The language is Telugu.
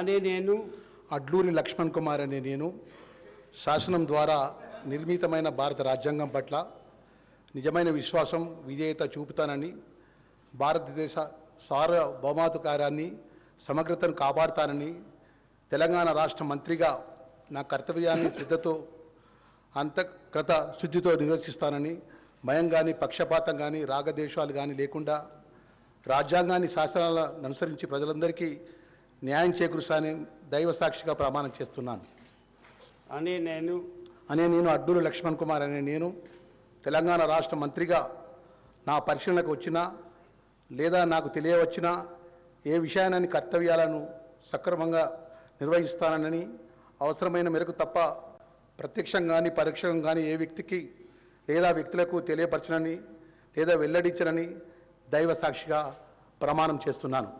అనే నేను అడ్లూరి లక్ష్మణ్ కుమార్ అనే నేను శాసనం ద్వారా నిర్మితమైన భారత రాజ్యాంగం పట్ల నిజమైన విశ్వాసం విధేయత చూపుతానని, భారతదేశ సార్వభౌమాధికారాన్ని సమగ్రతను కాపాడుతానని, తెలంగాణ రాష్ట్ర మంత్రిగా నా కర్తవ్యాన్ని శ్రద్ధతో అంతఃకృత శుద్ధితో నిర్వర్తిస్తానని, భయం కానీ పక్షపాతం కానీ రాగద్వేషాలు కానీ లేకుండా రాజ్యాంగాన్ని శాసనాలను అనుసరించి ప్రజలందరికీ న్యాయం చేకూరుస్తానని దైవ సాక్షిగా ప్రమాణం చేస్తున్నాను. అనే నేను అడ్లూరి లక్ష్మణ్ కుమార్ అనే నేను తెలంగాణ రాష్ట్ర మంత్రిగా నా పరిశీలనకు వచ్చినా లేదా నాకు తెలియవచ్చినా ఏ విషయాన్ని కర్తవ్యాలను సక్రమంగా నిర్వహిస్తానని, అవసరమైన మేరకు తప్ప ప్రత్యక్షంగా కానీ పరోక్షంగా కానీ ఏ వ్యక్తికి లేదా వ్యక్తులకు తెలియపరచనని లేదా వెల్లడించనని దైవ సాక్షిగా ప్రమాణం చేస్తున్నాను.